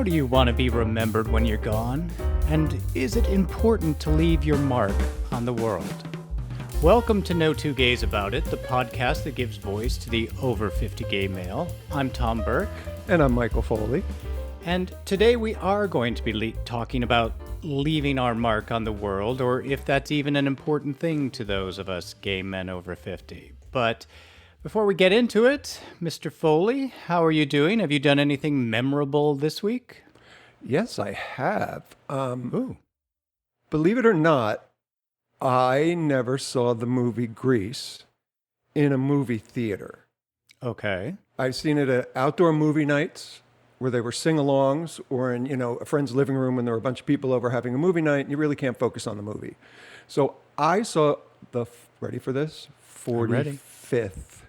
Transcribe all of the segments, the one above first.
do you want to be remembered when you're gone? And is it important to leave your mark on the world? Welcome to No Two Gays About It, the podcast that gives voice to the over 50 gay male. I'm Tom Burke. And I'm Michael Foley. And today we are going to be talking about leaving our mark on the world, or if that's even an important thing to those of us gay men over 50. But before we get into it, Mr. Foley, how are you doing? Have you done anything memorable this week? Yes, I have. Believe it or not, I never saw the movie Grease in a movie theater. Okay. I've seen it at outdoor movie nights where they were sing-alongs, or in, a friend's living room when there were a bunch of people over having a movie night and you really can't focus on the movie. So I saw the, ready for this? 45th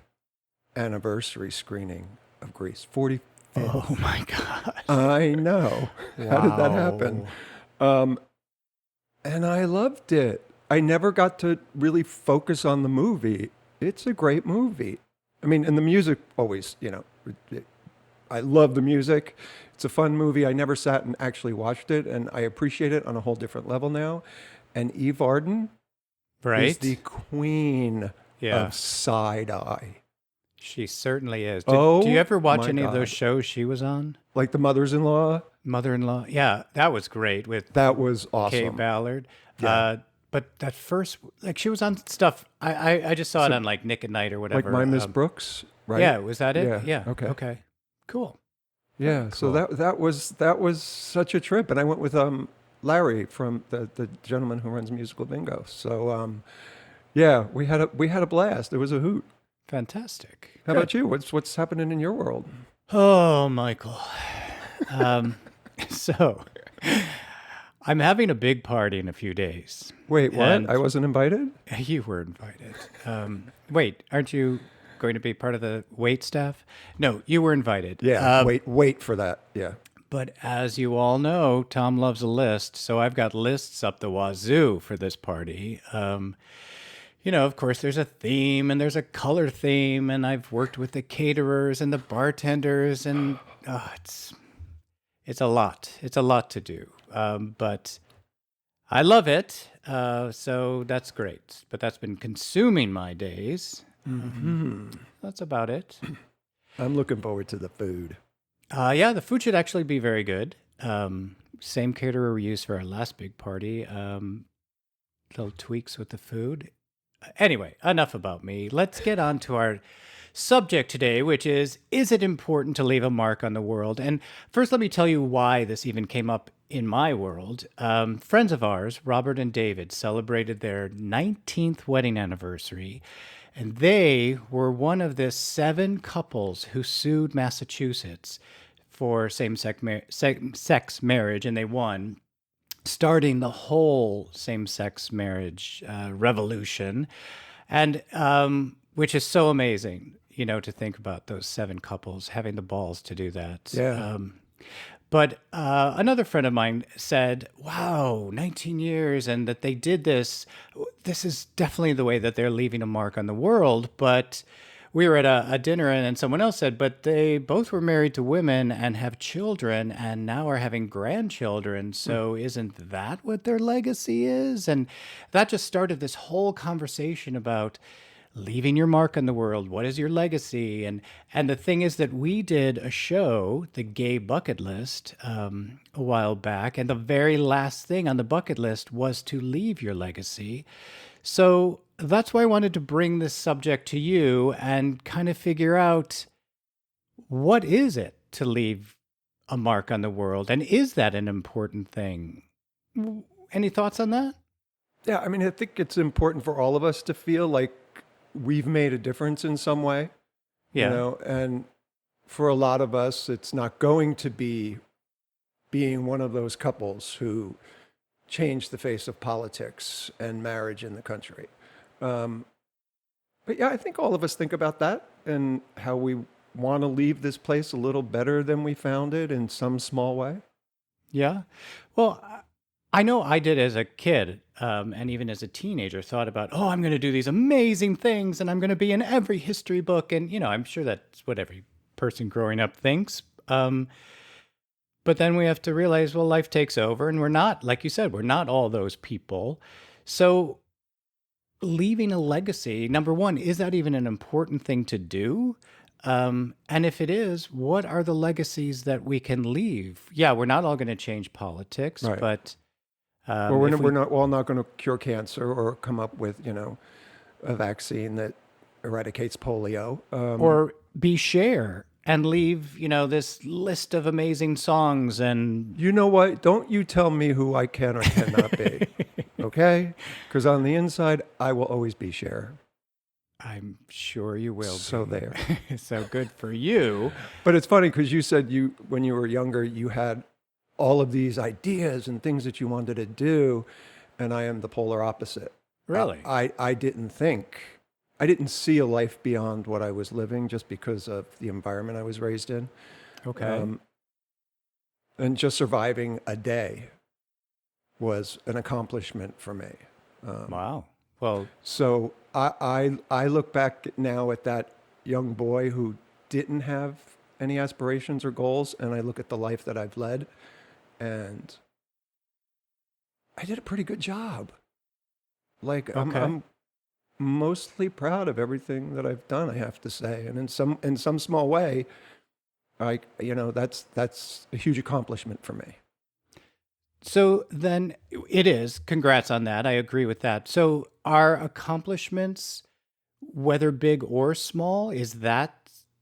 anniversary screening of Grease. 45th. Oh my God. I know. Wow. How did that happen? And I loved it. I never got to really focus on the movie. It's a great movie. I mean, and the music always, I love the music. It's a fun movie. I never sat and actually watched it, and I appreciate it on a whole different level now. And Eve Arden is the queen of side-eye. She certainly is. Do you ever watch any of those shows she was on? Like The Mothers-in-Law? Mother-in-Law. Yeah, that was great. That was awesome. Kay Ballard. Yeah. But that first, she was on stuff. I just saw it on Nick at Night or whatever. Like My Miss Brooks, right? Yeah, was that it? Yeah. Okay. Cool. Yeah. Cool. So that was such a trip, and I went with Larry from the gentleman who runs Musical Bingo. So we had a blast. It was a hoot. Fantastic. How about you? What's happening in your world? Oh, Michael. So I'm having a big party in a few days. Wait, what? I wasn't invited? You were invited. Wait, aren't you going to be part of the wait staff? No, you were invited. Yeah, wait for that. Yeah. But as you all know, Tom loves a list, so I've got lists up the wazoo for this party. Of course, there's a theme and there's a color theme, and I've worked with the caterers and the bartenders, and it's a lot. It's a lot to do, but I love it, so that's great. But that's been consuming my days. Mm-hmm. That's about it. I'm looking forward to the food. The food should actually be very good. Same caterer we used for our last big party. Little tweaks with the food. Anyway, enough about me. Let's get on to our subject today, which is it important to leave a mark on the world? And first, let me tell you why this even came up in my world. Friends of ours, Robert and David, celebrated their 19th wedding anniversary, and they were one of the 7 couples who sued Massachusetts for same-sex marriage, and they won, starting the whole same-sex marriage revolution, and which is so amazing, to think about those 7 couples having the balls to do that. Yeah. But another friend of mine said, wow, 19 years, and that they did this. This is definitely the way that they're leaving a mark on the world. But we were at a dinner, and someone else said, but they both were married to women and have children and now are having grandchildren. So isn't that what their legacy is? And that just started this whole conversation about leaving your mark on the world. What is your legacy? And the thing is that we did a show, The Gay Bucket List, a while back, and the very last thing on the bucket list was to leave your legacy. So that's why I wanted to bring this subject to you and kind of figure out, what is it to leave a mark on the world? And is that an important thing? Any thoughts on that? Yeah, I mean, I think it's important for all of us to feel like we've made a difference in some way. Yeah. And for a lot of us, it's not going to be being one of those couples who changed the face of politics and marriage in the country. But yeah, I think all of us think about that and how we want to leave this place a little better than we found it in some small way. Yeah. Well, I know I did as a kid, and even as a teenager, thought about, I'm going to do these amazing things, and I'm going to be in every history book. And, I'm sure that's what every person growing up thinks. But then we have to realize, well, life takes over, and we're not, like you said, we're not all those people. So leaving a legacy, number one, is that even an important thing to do? And if it is, what are the legacies that we can leave? Yeah, we're not all going to change politics, Right. but Well, if we're we, not all not going to cure cancer or come up with, a vaccine that eradicates polio. or be share and leave, this list of amazing songs and You know what? Don't you tell me who I can or cannot be, okay? Because on the inside, I will always be Cher. I'm sure you will So there. be. So good for you. But it's funny because you said when you were younger, you had all of these ideas and things that you wanted to do, and I am the polar opposite. Really? I didn't think, I didn't see a life beyond what I was living just because of the environment I was raised in. Okay. And just surviving a day was an accomplishment for me. Wow. Well, So I look back now at that young boy who didn't have any aspirations or goals, and I look at the life that I've led, and I did a pretty good job. Like okay. I'm mostly proud of everything that I've done, I have to say, and in some small way, that's a huge accomplishment for me. So then it is. Congrats on that. I agree with that. So are accomplishments, whether big or small, is that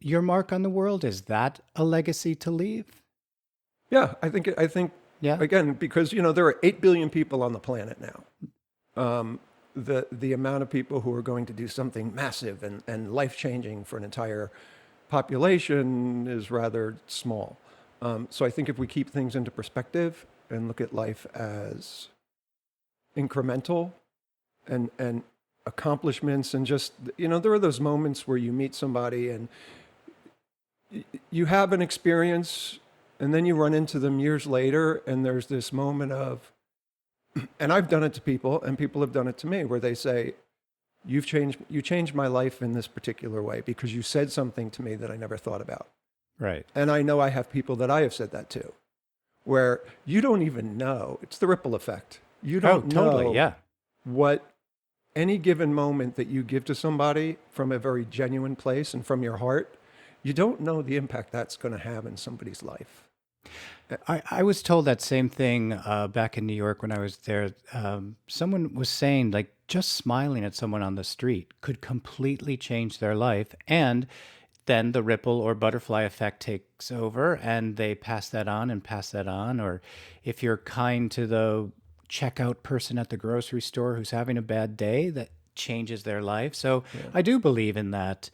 your mark on the world? Is that a legacy to leave? Yeah, I think Yeah. again because there are 8 billion people on the planet now. The amount of people who are going to do something massive and life changing for an entire population is rather small. So I think if we keep things into perspective and look at life as incremental and accomplishments and just there are those moments where you meet somebody and you have an experience and then you run into them years later and there's this moment of and I've done it to people and people have done it to me where they say you changed my life in this particular way because you said something to me that I never thought about. Right. And I know I have people that I have said that to where you don't even know. It's the ripple effect. You Oh, don't totally. know Yeah. what any given moment that you give to somebody from a very genuine place and from your heart, you don't know the impact that's going to have in somebody's life. I was told that same thing back in New York when I was there. Someone was saying, like, just smiling at someone on the street could completely change their life. And then the ripple or butterfly effect takes over and they pass that on and pass that on. Or if you're kind to the checkout person at the grocery store who's having a bad day, that changes their life. So Yeah. I do believe in that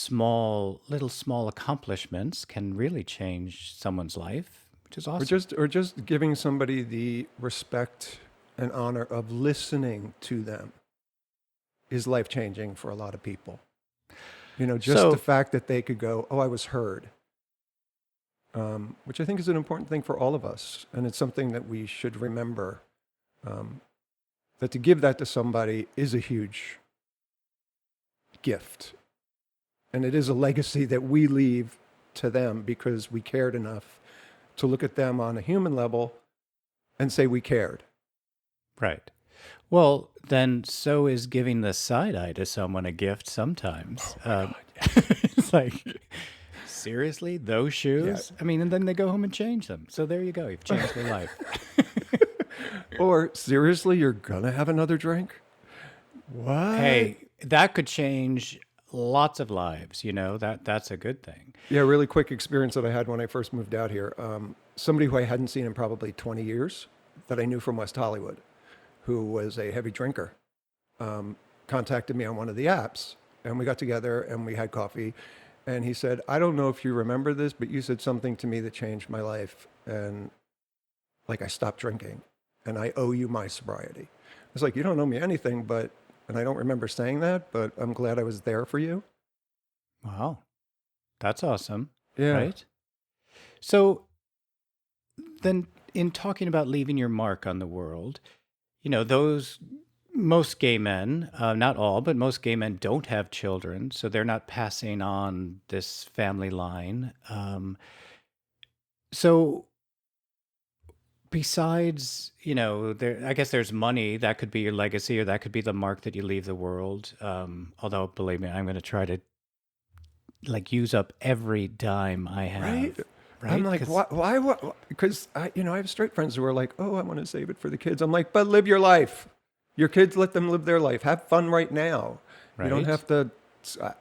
little small accomplishments can really change someone's life, which is awesome. Or just giving somebody the respect and honor of listening to them is life changing for a lot of people. Just the So, fact that they could go, "Oh, I was heard," which I think is an important thing for all of us, and it's something that we should remember. That to give that to somebody is a huge gift, and it is a legacy that we leave to them because we cared enough to look at them on a human level and say we cared. right. Well, then so is giving the side eye to someone a gift sometimes. It's like, seriously, those Yeah. shoes? I mean, and then they go home and change them. So there you go. You've changed their life. Or seriously, you're gonna have another drink? What? Hey, that could change lots of lives, that's a good thing. Yeah, really quick experience that I had when I first moved out here. Somebody who I hadn't seen in probably 20 years that I knew from West Hollywood, who was a heavy drinker, contacted me on one of the apps. And we got together and we had coffee. And he said, I don't know if you remember this, but you said something to me that changed my life. And like I stopped drinking and I owe you my sobriety. I was like, you don't owe me anything, and I don't remember saying that, but I'm glad I was there for you. Wow. That's awesome. Yeah. Right? So then, in talking about leaving your mark on the world, those most gay men, not all, but most gay men don't have children, so they're not passing on this family line. So besides, I guess there's money that could be your legacy, or that could be the mark that you leave the world. Although, believe me, I'm going to try to like use up every dime I Right? have, I'm right? like, Because why, because I have straight friends who are like, oh, I want to save it for the kids. I'm like, but live your life. Your kids, let them live their life. Have fun right now. You don't right, have to. I,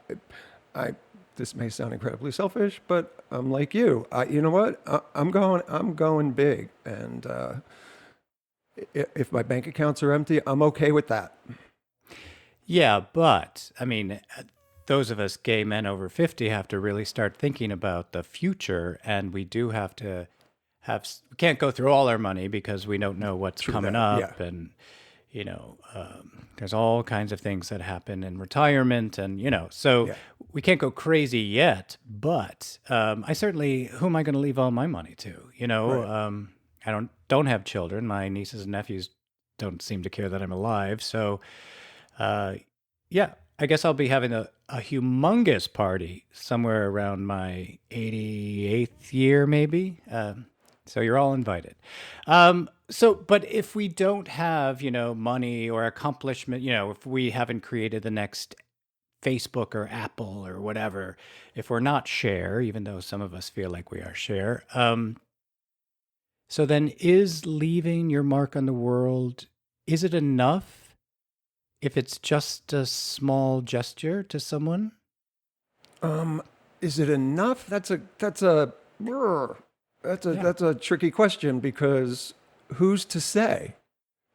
I this may sound incredibly selfish, but I'm like you. You know what? I'm going big, and if my bank accounts are empty, I'm okay with that. yeah, but I mean, those of us gay men over 50 have to really start thinking about the future, and we do have to we can't go through all our money because we don't know what's True coming that. Yeah. up, and there's all kinds of things that happen in retirement, and so Yeah. we can't go crazy yet. But I certainly, who am I going to leave all my money to? Right. I don't have children. My nieces and nephews don't seem to care that I'm alive, so uh, yeah, I guess I'll be having a humongous party somewhere around my 88th year, maybe. So you're all invited. But if we don't have, money or accomplishment, if we haven't created the next Facebook or Apple or whatever, if we're not share, even though some of us feel like we are share, so then is leaving your mark on the world, is it enough if it's just a small gesture to someone? Um, is it enough? Brr. Yeah. That's a tricky question because who's to say?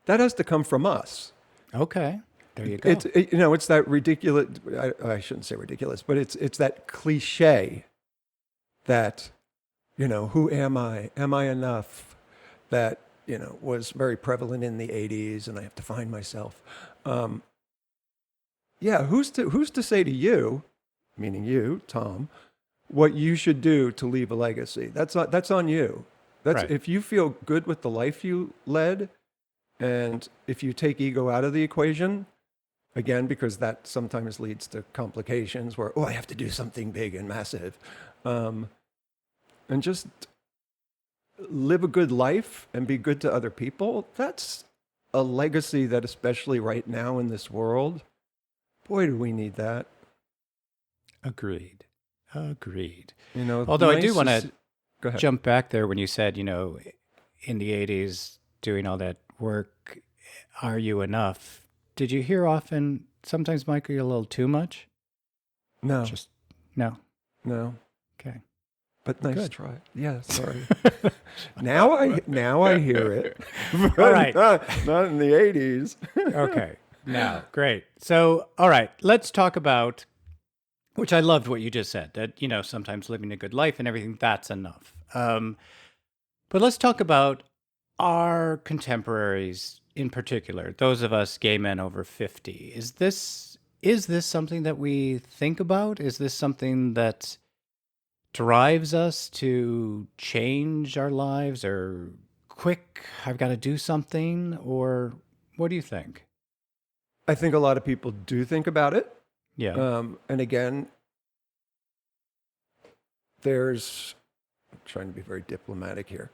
That has to come from us. Okay. There you go. It's that ridiculous. I shouldn't say ridiculous, but it's that cliche that who am I? Am I enough? That was very prevalent in the '80s, and I have to find myself. Um, yeah, who's to say to you, meaning you, Tom, what you should do to leave a legacy? That's on you. That's Right. if you feel good with the life you led, and if you take ego out of the equation, again, because that sometimes leads to complications where, oh, I have to do something big and massive. Um, and just live a good life and be good to other people. That's a legacy that, especially right now in this world, boy, do we need that. Agreed. Agreed. Although I do Nice want is, to go ahead. jump back there when you said, in the 80s, doing all that work, are you enough? Did you hear often, sometimes, Michael, you're a little too much? No, Just, no. no, Okay. but nice Good. try. Yeah, sorry. Now I hear it. All right. Not in the '80s. Okay. Now, great. So, all right, let's talk about, which I loved what you just said, that, sometimes living a good life and everything, that's enough. But let's talk about our contemporaries in particular, those of us gay men over 50. Is this something that we think about? Is this something that drives us to change our lives, or quick, I've got to do something? Or what do you think? I think a lot of people do think about it. Yeah. And again, I'm trying to be very diplomatic here.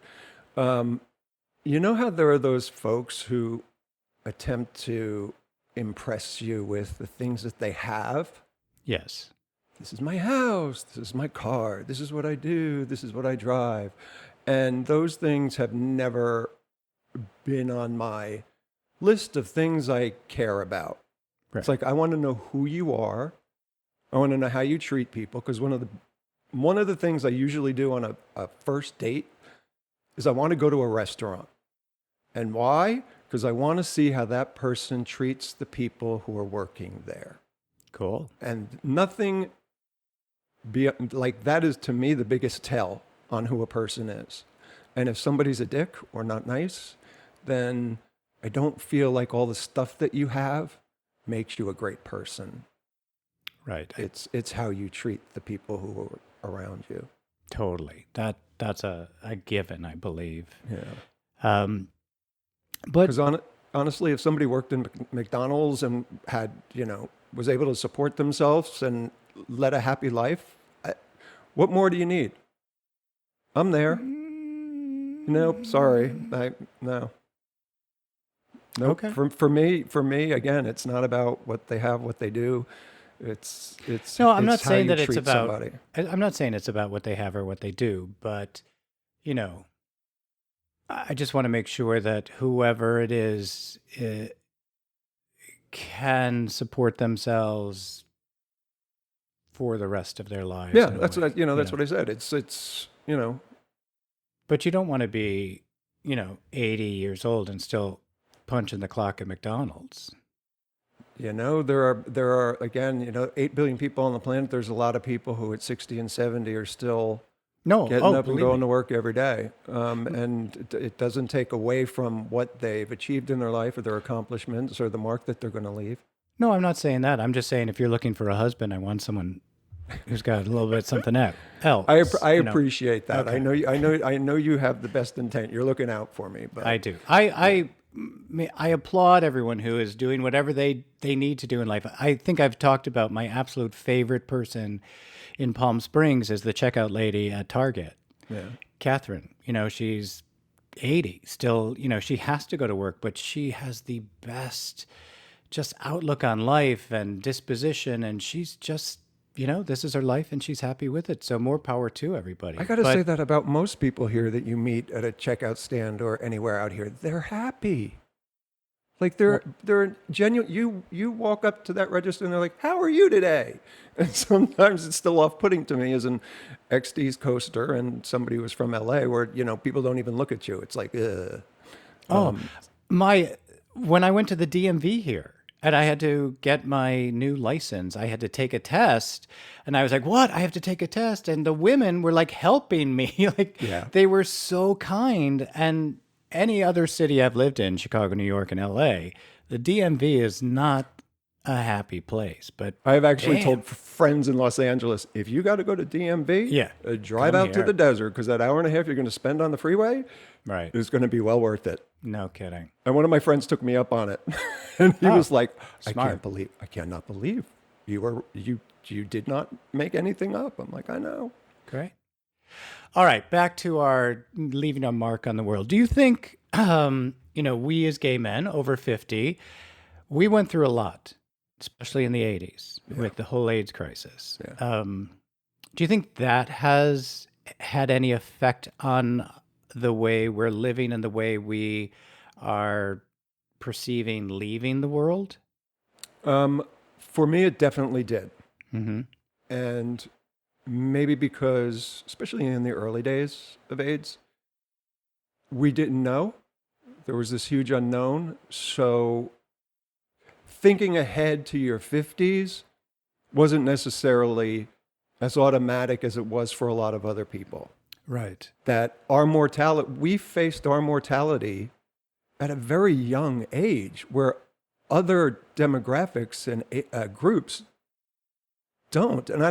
Um, you know how there are those folks who attempt to impress you with the things that they have? Yes. This is my house. This is my car. This is what I do. This is what I drive. And those things have never been on my list of things I care about. Right. It's like, I want to know who you are. I want to know how you treat people. Because one of the things I usually do on a first date is I want to go to a restaurant. And why? Because I want to see how that person treats the people who are working there. Cool. And nothing like that is, to me, the biggest tell on who a person is. And if somebody's a dick or not nice, then I don't feel like all the stuff that you have makes you a great person. Right. It's how you treat the people who are around you. Totally. That's a given, I believe. Yeah. Um, but Because honestly, if somebody worked in McDonald's and had, was able to support themselves and led a happy life, what more do you need? I'm there. Nope, sorry. No. Nope. Okay. For me, again, it's not about what they have, what they do. No, I'm not It's how saying you that it's treat about. somebody. I'm not saying it's about what they have or what they do, but you know, I just want to make sure that whoever it is can support themselves for the rest of their lives Yeah, in a that's way, that's what I said. It's. But you don't want to be, 80 years old and still punching the clock at McDonald's. There are again, 8 billion people on the planet. There's a lot of people who at 60 and 70 are still No, getting oh, up and believe going me. to work every day. And it doesn't take away from what they've achieved in their life or their accomplishments or the mark that they're going to leave. No, I'm not saying that. I'm just saying if you're looking for a husband, I want someone who's got a little bit something else. I appreciate that. Okay, I know you have the best intent. You're looking out for me, but I do. I applaud everyone who is doing whatever they need to do in life. I think I've talked about my absolute favorite person in Palm Springs is the checkout lady at Target, yeah. Catherine. She's 80 still. She has to go to work, but she has the best just outlook on life and disposition, and she's just this is her life and she's happy with it. So more power to I everybody. got to say But that about most people here that you meet at a checkout stand or anywhere out here. They're happy. Like they're genuine. You walk up to that register and they're like, "How are you today?" And sometimes it's still off-putting to me as an ex-East Coaster and somebody who was from LA, where people don't even look at you. It's like, ugh. oh, my when I went to the DMV here and I had to get my new license, I had to take a test, and I was like, "What? I have to take a test?" And the women were like helping me, like Yeah. they were so kind. And any other city I've lived in, Chicago, New York, and LA, the DMV is not a happy place. But I've actually damn, told friends in Los Angeles, if you got to go to DMV, yeah, drive come out to here. the desert because that hour and a half you're going to spend on the freeway Right? is going to be well worth it. No kidding. And one of my friends took me up on it, and he Oh, was like, smart. I cannot believe you did not make anything up." I'm like, "I know." Great. All right, back to our leaving a mark on the world. Do you think, we as gay men over 50, we went through a lot, especially in the 80s with the whole AIDS crisis. Yeah. Do you think that has had any effect on the way we're living and the way we are perceiving leaving the world? For me, it definitely did, Mm-hmm. and maybe because, especially in the early days of AIDS, we didn't know. There was this huge unknown. So thinking ahead to your 50s wasn't necessarily as automatic as it was for a lot of other people. Right. That we faced our mortality at a very young age, where other demographics and groups don't. And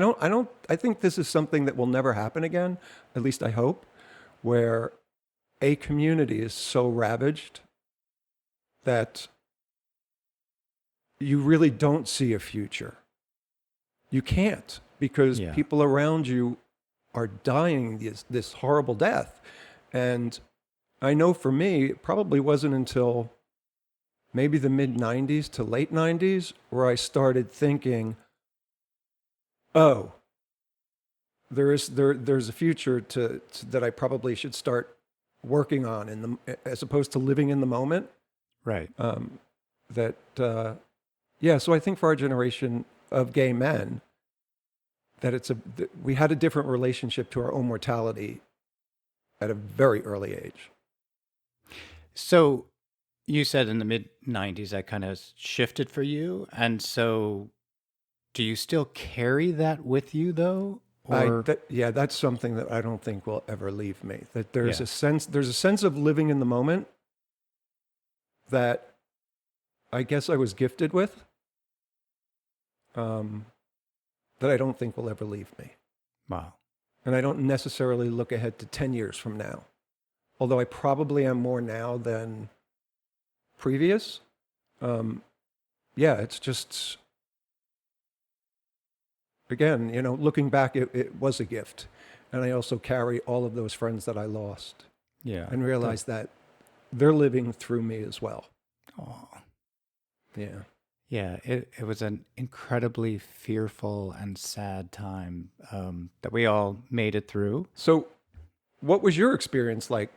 I think this is something that will never happen again, at least I hope, where a community is so ravaged that you really don't see a future. You can't, because Yeah. people around you are dying this horrible death. And I know for me, it probably wasn't until maybe the mid 90s to late 90s where I started thinking, oh, there's a future that I probably should start working on as opposed to living in the moment. Right. That yeah. So I think for our generation of gay men, that we had a different relationship to our own mortality at a very early age. So you said in the mid 90s that kind of shifted for you. And so do you still carry that with you though? Or Yeah, that's something that I don't think will ever leave me. That there's Yeah. there's a sense of living in the moment that I guess I was gifted with, that I don't think will ever leave me. Wow. And I don't necessarily look ahead to 10 years from now, although I probably am more now than previous. Yeah, it's just, again, looking back, it was a gift. And I also carry all of those friends that I lost. Yeah. and realize that they're living through me as well. Oh, Yeah. yeah. It was an incredibly fearful and sad time that we all made it through. So, what was your experience like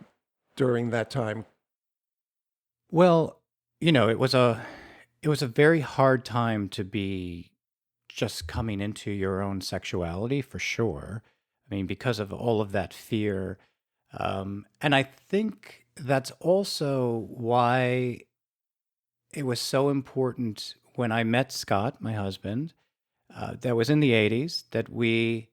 during that time? Well, it was a very hard time to be just coming into your own sexuality for sure. I mean, because of all of that fear. And I think that's also why it was so important when I met Scott, my husband, that was in the 80s, that we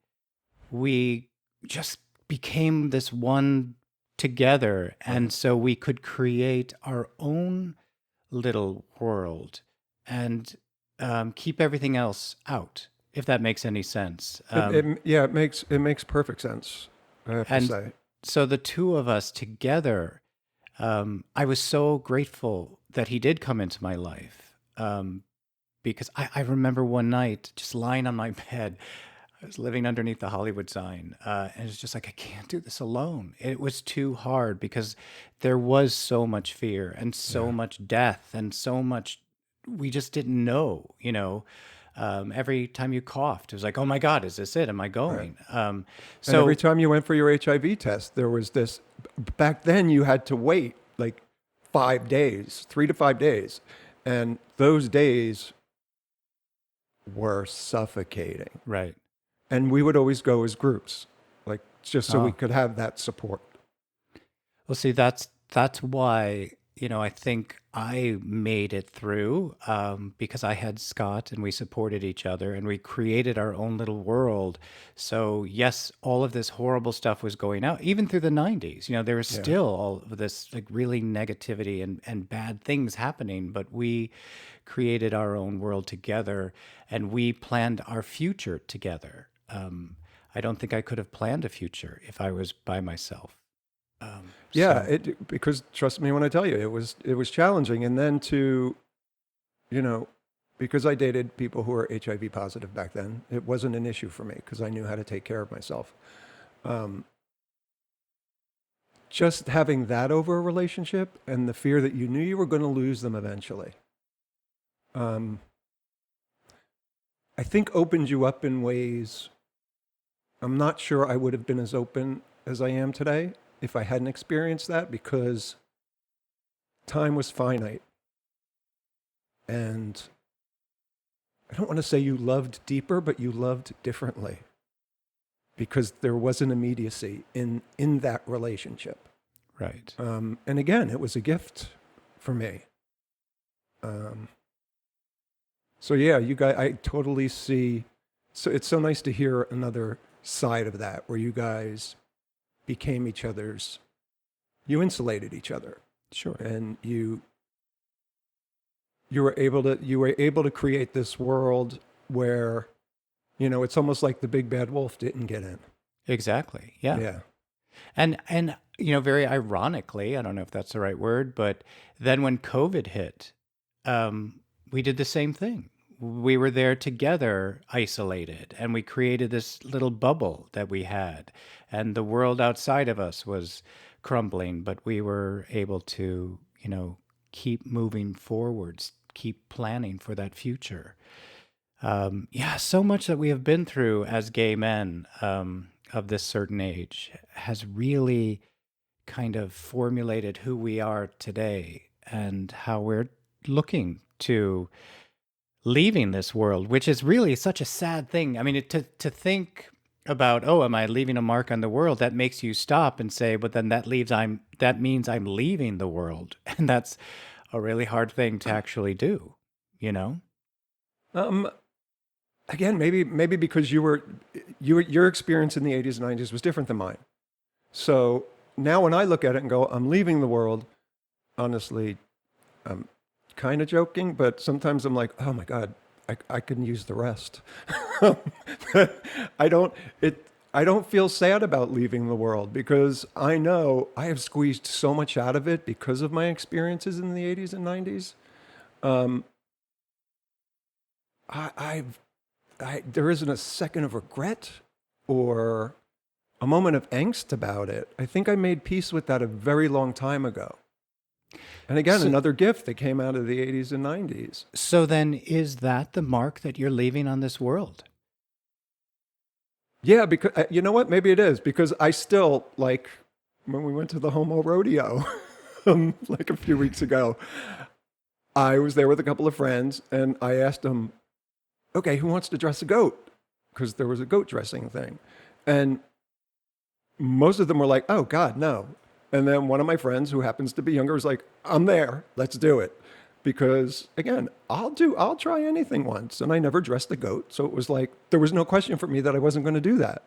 just became this one together. Right. And so we could create our own little world and keep everything else out, if that makes any sense. Yeah, it makes perfect sense. I have to And say. so the two of us together, I was so grateful that he did come into my life, because I remember one night just lying on my bed. I was living underneath the Hollywood sign, and it's just like, I can't do this alone. It was too hard because there was so much fear and so Yeah. much death and so much we just didn't know. Every time you coughed, it was like, oh my God, is this it? Am I Right. going? And every So, time you went for your HIV test, there was this. Back then, you had to wait like 5 days, 3 to 5 days, and those days were suffocating. right. And we would always go as groups, like just so we Oh. could have that support. Well, see, that's why, I think I made it through, because I had Scott and we supported each other and we created our own little world. So yes, all of this horrible stuff was going out, even through the 90s. There was Yeah. still all of this like really negativity and bad things happening, but we created our own world together and we planned our future together. I don't think I could have planned a future if I was by myself. Yeah, So because trust me when I tell you, it was challenging. And then you know, because I dated people who were HIV positive back then, it wasn't an issue for me because I knew how to take care of myself. Um, just having that over a relationship and the fear that you knew you were going to lose them eventually, um, I think opened you up in ways I'm not sure I would have been as open as I am today if I hadn't experienced that because time was finite. And I don't want to say you loved deeper, but you loved differently because there was an immediacy in that relationship. right. And again, it was a gift for me. Um, so yeah, you guys, I totally see. So it's so nice to hear another side of that where you guys became each other's, you insulated each other Sure. and you were able to create this world where, it's almost like the big bad wolf didn't get in. Exactly. Yeah. Yeah. And very ironically, I don't know if that's the right word, but then when COVID hit, we did the same thing. We were there together, isolated, and we created this little bubble that we had. And the world outside of us was crumbling, but we were able to, keep moving forwards, keep planning for that future. Yeah, so much that we have been through as gay men, of this certain age has really kind of formulated who we are today and how we're looking to leaving this world, which is really such a sad thing. I mean, to think about, oh, am I leaving a mark on the world? That makes you stop and say, but then that means I'm leaving the world, and that's a really hard thing to actually do. You know? Um, Again, maybe because your experience in the 80s and 90s was different than mine. So now when I look at it and go, I'm leaving the world, honestly, I'm kind of joking, but sometimes I'm like, oh my God, I can use the rest. I don't it I don't feel sad about leaving the world because I know I have squeezed so much out of it because of my experiences in the 80s and 90s. Um, I've there isn't a second of regret or a moment of angst about it. I think I made peace with that a very long time ago. And again, So, another gift that came out of the 80s and 90s. so then is that the mark that you're leaving on this world? Yeah, because you know what? Maybe it is because I still like when we went to the Homo Rodeo like a few weeks ago. I was there with a couple of friends, and I asked them, "Okay, who wants to dress a goat?" Because there was a goat dressing thing, and most of them were like, "Oh God, no." And then one of my friends, who happens to be younger, was like, "I'm there. Let's do it." Because again, I'll try anything once. And I never dressed a goat. So it was like, there was no question for me that I wasn't going to do that.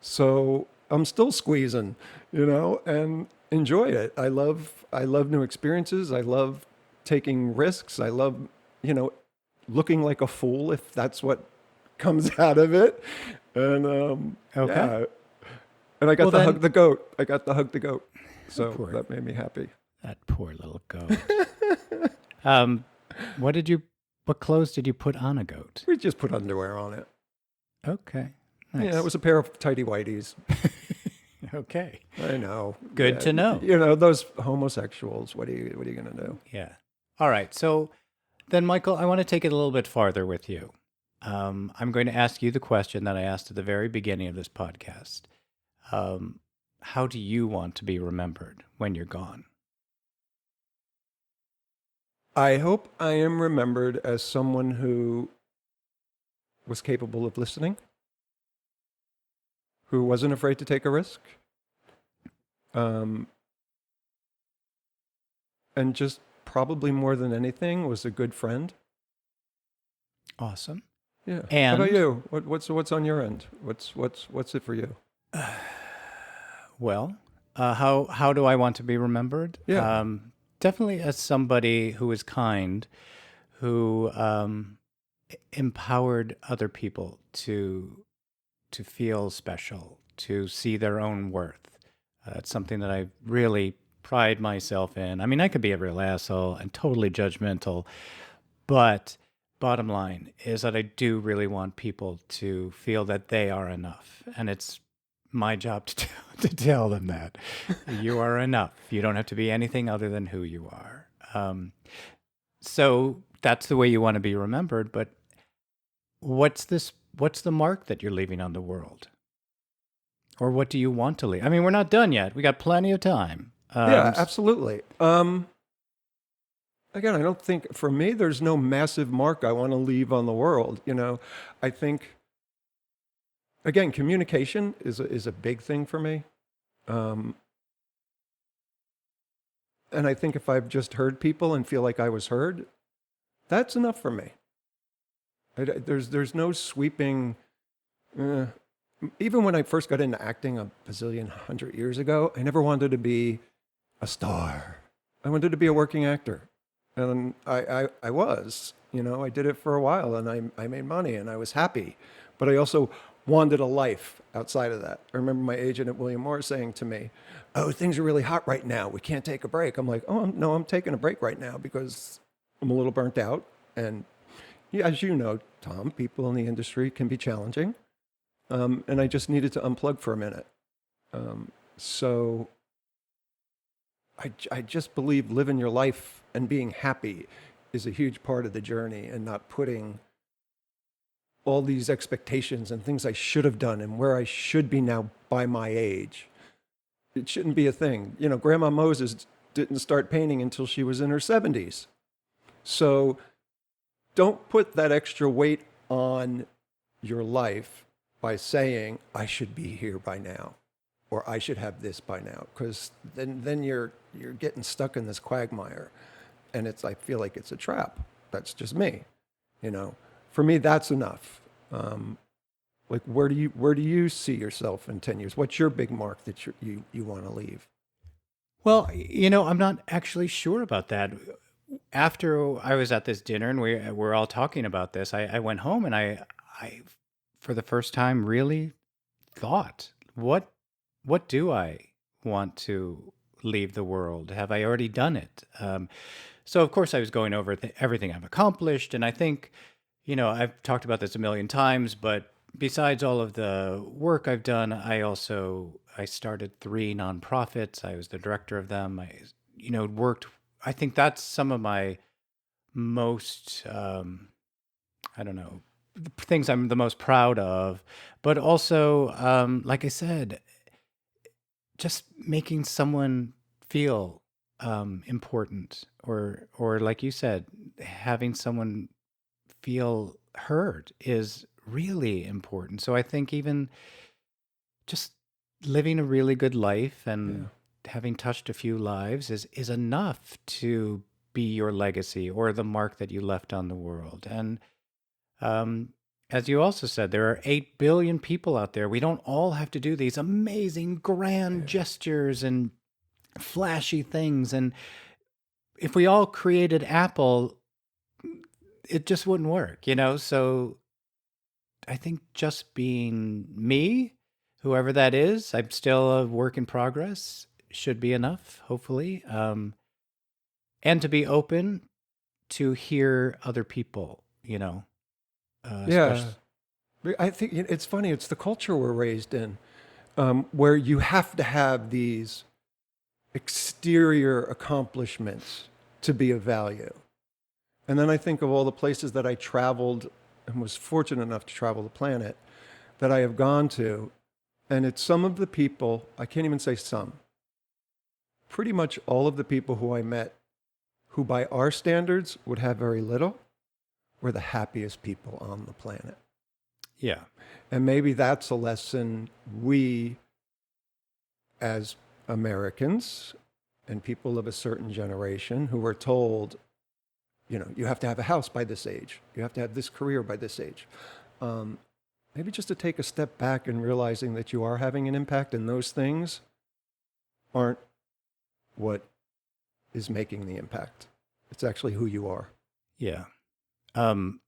So I'm still squeezing, and enjoy it. I love new experiences. I love taking risks. I love, looking like a fool if that's what comes out of it. And Okay. yeah. And I got Well, to then, hug the goat. I got to hug the goat. So poor, that made me happy. that poor little goat. What clothes did you put on a goat? We just put underwear on it. Okay. Nice. Yeah, it was a pair of tighty whities. Okay. I know. Good to know. Those homosexuals. What are you going to do? Yeah. All right. So then, Michael, I want to take it a little bit farther with you. I'm going to ask you the question that I asked at the very beginning of this podcast. How do you want to be remembered when you're gone? I hope I am remembered as someone who was capable of listening, who wasn't afraid to take a risk, and just probably more than anything was a good friend. Awesome. Yeah. And how about you? What's on your end? What's it for you? well, how do I want to be remembered? Yeah. Definitely as somebody who is kind, who empowered other people to feel special, to see their own worth. It's something that I really pride myself in. I mean, I could be a real asshole and totally judgmental, but bottom line is that I do really want people to feel that they are enough, and it's my job to tell them that you are enough. You don't have to be anything other than who you are. So that's the way you want to be remembered. But what's the mark that you're leaving on the world? Or what do you want to leave? I mean, we're not done yet. We got plenty of time. Yeah, absolutely. Again, I don't think, for me, there's no massive mark I want to leave on the world. I think, again, communication is a big thing for me. And I think if I've just heard people and feel like I was heard, that's enough for me. There's no sweeping. Even when I first got into acting a bazillion 100 years ago, I never wanted to be a star. I wanted to be a working actor. And I was, I did it for a while, and I made money and I was happy. But I also wanted a life outside of that. I remember my agent at William Morris saying to me, "Oh, things are really hot right now. We can't take a break." I'm like, "Oh, no, I'm taking a break right now because I'm a little burnt out." And yeah, as you know, Tom, people in the industry can be challenging. And I just needed to unplug for a minute. So I just believe living your life and being happy is a huge part of the journey, and not putting all these expectations and things I should have done and where I should be now by my age. It shouldn't be a thing. Grandma Moses didn't start painting until she was in her 70s. So don't put that extra weight on your life by saying, "I should be here by now," or "I should have this by now," because then you're getting stuck in this quagmire, and I feel like it's a trap. That's just me, For me, that's enough. Like, where do you see yourself in 10 years? What's your big mark that you want to leave? Well, I'm not actually sure about that. After I was at this dinner and we're all talking about this, I went home and I for the first time really thought, what do I want to leave the world? Have I already done it? So of course I was going over everything I've accomplished, and I think, I've talked about this a million times, but besides all of the work I've done, I started three nonprofits. I was the director of them. Worked. I think that's some of my most I don't know, things I'm the most proud of. But also, like I said, just making someone feel important, or like you said, having someone feel heard is really important. So I think even just living a really good life and Yeah. having touched a few lives is enough to be your legacy or the mark that you left on the world. And um, as you also said, there are 8 billion people out there. We don't all have to do these amazing, grand Yeah. gestures and flashy things. And if we all created Apple, it just wouldn't work, you know? So I think just being me, whoever that is, I'm still a work in progress, should be enough, hopefully. And to be open to hear other people, Yeah. especially. I think it's funny. It's the culture we're raised in, where you have to have these exterior accomplishments to be of value. And then I think of all the places that I traveled and was fortunate enough to travel the planet that I have gone to. And it's some of the people, I can't even say some, pretty much all of the people who I met who, by our standards, would have very little, were the happiest people on the planet. Yeah. And maybe that's a lesson we, as Americans and people of a certain generation who were told, you have to have a house by this age, you have to have this career by this age. Maybe just to take a step back and realizing that you are having an impact and those things aren't what is making the impact. It's actually who you are. Yeah. So I'm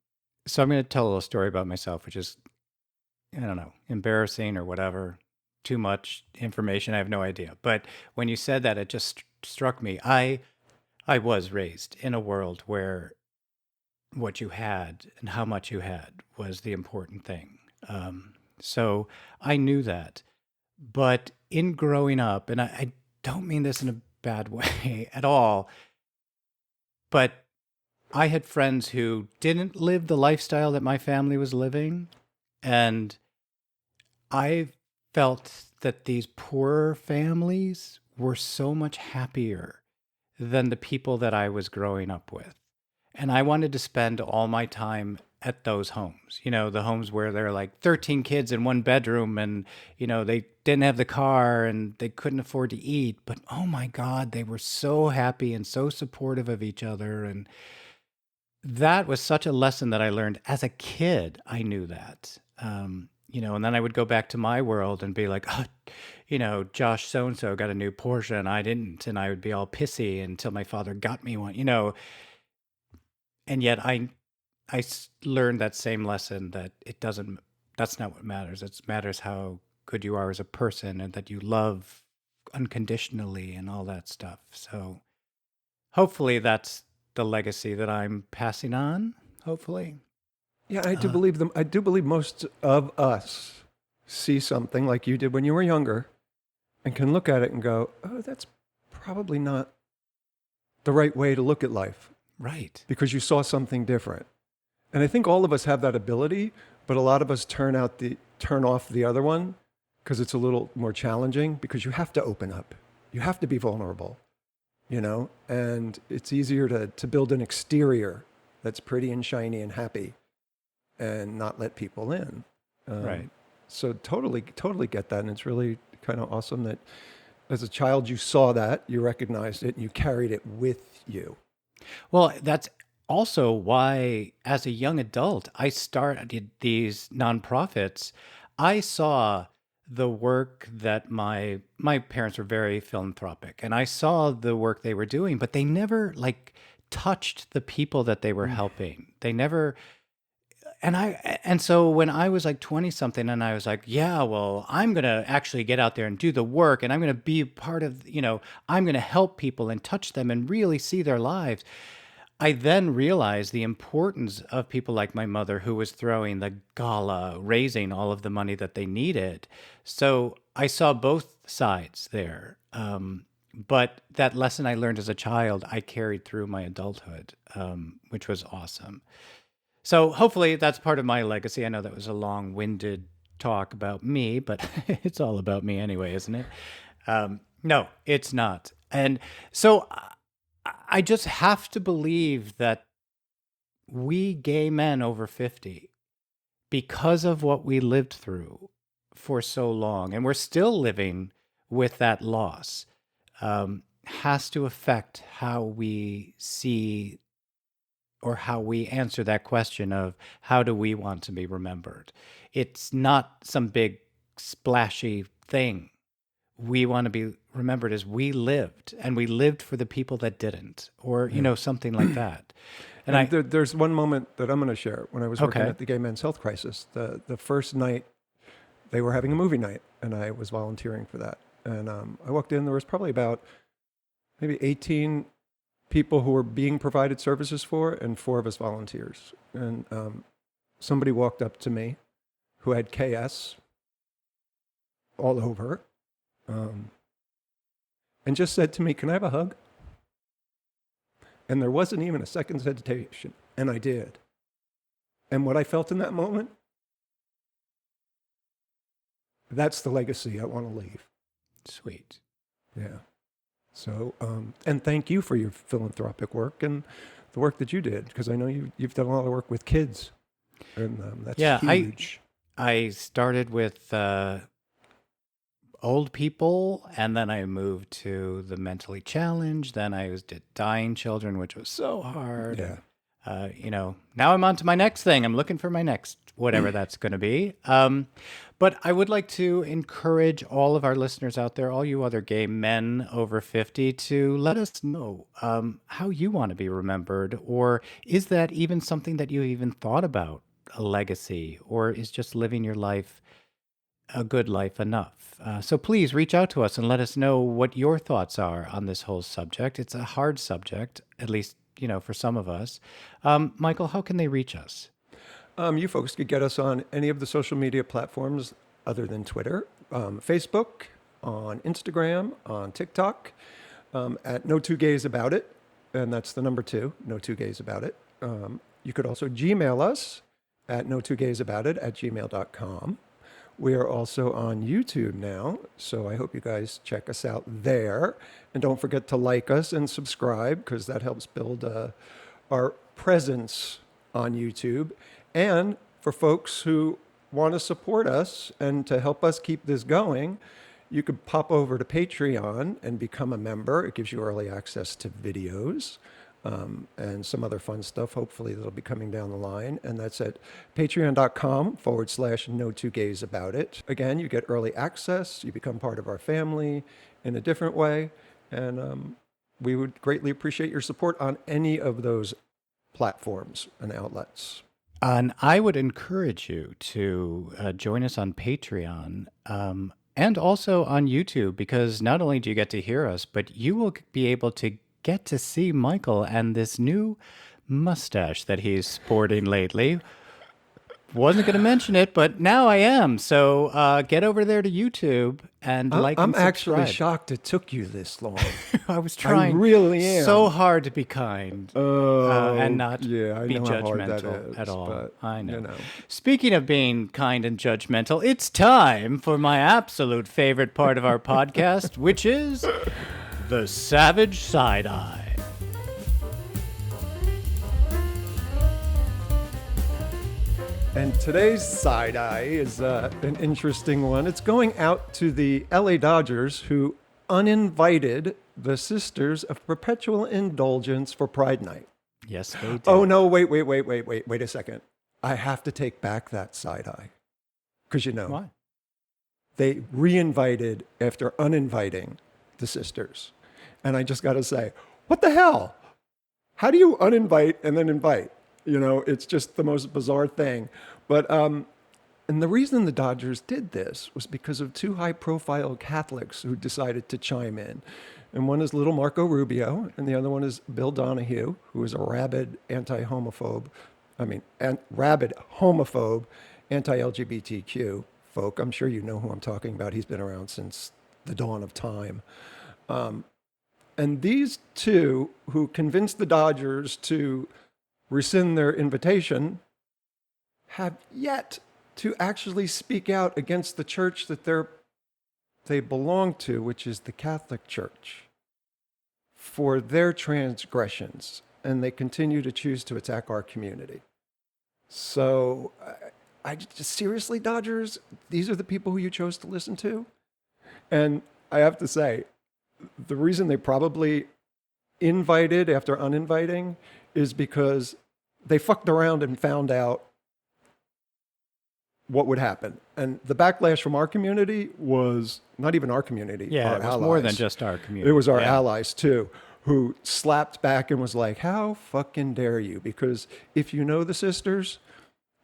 going to tell a little story about myself, which is, I don't know, embarrassing or whatever. Too much information. I have no idea. But when you said that, it just struck me. I was raised in a world where what you had and how much you had was the important thing. So I knew that. But in growing up, and I don't mean this in a bad way at all, but I had friends who didn't live the lifestyle that my family was living. And I felt that these poorer families were so much happier than the people that I was growing up with. And I wanted to spend all my time at those homes, the homes where there are like 13 kids in one bedroom and, they didn't have the car and they couldn't afford to eat. But oh my God, they were so happy and so supportive of each other. And that was such a lesson that I learned as a kid. I knew that. And then I would go back to my world and be like, oh, Josh so and so got a new Porsche and I didn't. And I would be all pissy until my father got me one, And yet learned that same lesson that that's not what matters. It matters how good you are as a person and that you love unconditionally and all that stuff. So hopefully that's the legacy that I'm passing on. Hopefully. Yeah, I do believe them. I do believe most of us see something like you did when you were younger and can look at it and go, oh, that's probably not the right way to look at life. Right. Because you saw something different. And I think all of us have that ability, but a lot of us turn off the other one because it's a little more challenging because you have to open up. You have to be vulnerable, and it's easier to build an exterior that's pretty and shiny and happy and not let people in. Right. So totally get that. And it's really kind of awesome that as a child, you saw that, you recognized it, and you carried it with you. Well, that's also why, as a young adult, I started these nonprofits. I saw the work that my parents were very philanthropic, and I saw the work they were doing, but they never like touched the people that they were helping. They never. And so when I was like 20 something and I was like, yeah, well, I'm going to actually get out there and do the work and I'm going to be part of, I'm going to help people and touch them and really see their lives. I then realized the importance of people like my mother, who was throwing the gala, raising all of the money that they needed. So I saw both sides there. But that lesson I learned as a child, I carried through my adulthood, which was awesome. So hopefully that's part of my legacy. I know that was a long-winded talk about me, but it's all about me anyway, isn't it? No, it's not. And so I just have to believe that we gay men over 50, because of what we lived through for so long, and we're still living with that loss, has to affect how we see or how we answer that question of how do we want to be remembered. It's not some big splashy thing. We want to be remembered as we lived, and we lived for the people that didn't, or something like that. And there's one moment that I'm going to share. When I was working Okay. at the Gay Men's Health Crisis, the first night they were having a movie night, and I was volunteering for that. And I walked in. There was probably about maybe 18 people who were being provided services for, and 4 of us volunteers. And somebody walked up to me who had KS all over, and just said to me, "Can I have a hug?" And there wasn't even a second's hesitation, and I did. And what I felt in that moment, that's the legacy I want to leave. Sweet. Yeah. So, and thank you for your philanthropic work and the work that you did, because I know you've done a lot of work with kids, and that's Yeah, huge. I started with old people, and then I moved to the mentally challenged. Then I did dying children, which was so hard. Yeah. Now I'm on to my next thing. I'm looking for my next whatever that's going to be. But I would like to encourage all of our listeners out there, all you other gay men over 50, to let us know how you want to be remembered, or is that even something that you even thought about, a legacy, or is just living your life a good life enough? So please reach out to us and let us know what your thoughts are on this whole subject. It's a hard subject, at least, for some of us. Michael, how can they reach us? You folks could get us on any of the social media platforms other than Twitter, Facebook, on Instagram, on TikTok, at No Two Gays About It, and that's the number 2, No Two Gays About It. You could also Gmail us at no2gaysabout@gmail.com. We are also on YouTube now, so I hope you guys check us out there. And don't forget to like us and subscribe, because that helps build our presence on YouTube. And for folks who want to support us and to help us keep this going, you could pop over to Patreon and become a member. It gives you early access to videos and some other fun stuff, hopefully, that'll be coming down the line. And that's at patreon.com/no two gays about it. Again, you get early access. You become part of our family in a different way. And we would greatly appreciate your support on any of those platforms and outlets. And I would encourage you to join us on Patreon and also on YouTube, because not only do you get to hear us, but you will be able to get to see Michael and this new mustache that he's sporting lately. Wasn't going to mention it, but now I am. So get over there to YouTube and like I'm and actually subscribe. shocked it took you this long. I was trying really am. so hard to be kind and not yeah, I be know how hard that judgmental is, at all. but, I know. you know. Speaking of being kind and judgmental, it's time for my absolute favorite part of our podcast, which is the Savage Side Eye. And today's side eye is an interesting one. It's going out to the LA Dodgers, who uninvited the Sisters of Perpetual Indulgence for Pride Night. Yes, they did. Oh, no, wait a second. I have to take back that side eye. Because, Why? they re-invited after uninviting the Sisters. And I just got to say, what the hell? How do you uninvite and then invite? It's just the most bizarre thing. But And the reason the Dodgers did this was because of two high-profile Catholics who decided to chime in. And one is little Marco Rubio, and the other one is Bill Donahue, who is a rabid rabid homophobe, anti-LGBTQ folk. I'm sure you know who I'm talking about. He's been around since the dawn of time. And these two, who convinced the Dodgers to rescind their invitation, have yet to actually speak out against the church that they belong to, which is the Catholic Church, for their transgressions. And they continue to choose to attack our community. So I just, seriously, Dodgers, these are the people who you chose to listen to? And I have to say, the reason they probably invited after uninviting is because they fucked around and found out what would happen. And the backlash from our community was not even our community. Yeah, our it was allies. more than just our community. It was our allies too, who slapped back and was like, how fucking dare you? Because if you know the sisters,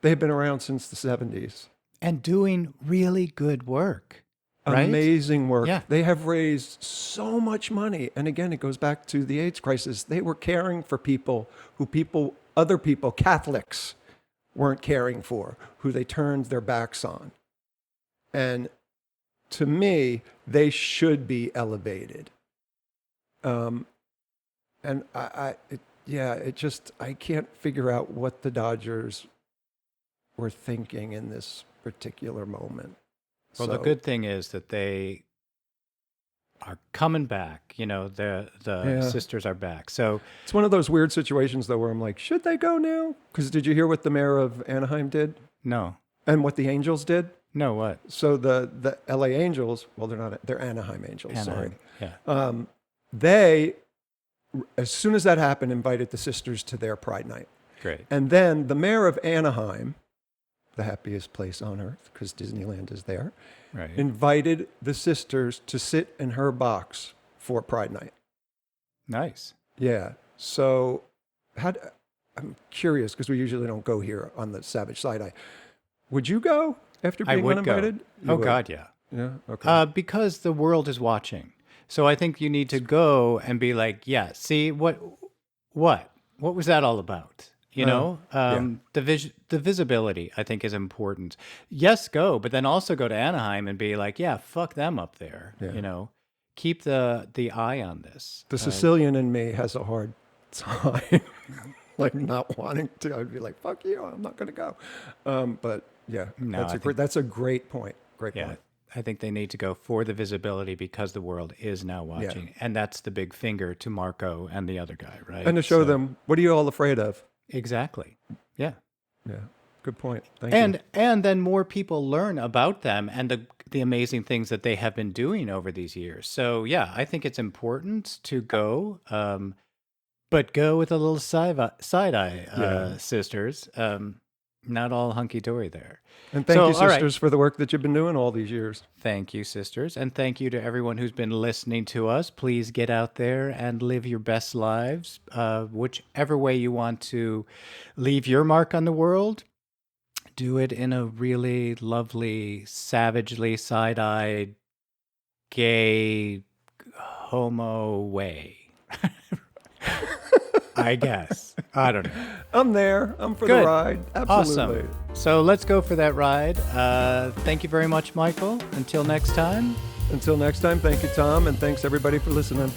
they've been around since the 70s. And doing really good work. Right? Amazing work. Yeah. They have raised so much money. And again, it goes back to the AIDS crisis. They were caring for people who other people, Catholics, weren't caring for, who they turned their backs on. And to me, they should be elevated. And I can't figure out what the Dodgers were thinking in this particular moment. Well, the good thing is that they are coming back. You know, the sisters are back. So it's one of those weird situations, though, where I'm like, should they go now? Because did you hear what the mayor of Anaheim did? No. And what the Angels did? No, what? So the LA Angels, well, they're Anaheim Angels, Anaheim. sorry. Yeah. They, as soon as that happened, invited the sisters to their Pride Night. Great. And then the mayor of Anaheim, the happiest place on earth, because Disneyland is there, Right. invited the sisters to sit in her box for Pride Night. Nice. Yeah. So I'm curious, because we usually don't go here on the Savage Side-Eye. Would you go after being uninvited? Oh, God, yeah. Yeah? Okay. Because the world is watching. So I think you need to go and be like, yeah, see, what was that all about? You know, the visibility, I think, is important. Yes, go, but then also go to Anaheim and be like, yeah, fuck them up there. Yeah. You know, keep the eye on this. The Sicilian in me has a hard time, like not wanting to. I'd be like, fuck you, I'm not going to go. But yeah, No, that's a great point. Great Yeah, point. I think they need to go for the visibility because the world is now watching. And that's the big finger to Marco and the other guy, right? And to show them, what are you all afraid of? Exactly. Yeah. Yeah, good point. Thank you. And then more people learn about them and the amazing things that they have been doing over these years. So yeah, I think it's important to go, but go with a little side eye, sisters. Not all hunky dory there. And thank you, all right. sisters, for the work that you've been doing all these years. Thank you, sisters. And thank you to everyone who's been listening to us. Please get out there and live your best lives, whichever way you want to leave your mark on the world. Do it in a really lovely, savagely side-eyed, gay, homo way. I guess. I don't know. I'm there. I'm for Good. the ride. Absolutely. Awesome. So let's go for that ride. Thank you very much, Michael. Until next time. Until next time, thank you, Tom, and thanks everybody for listening.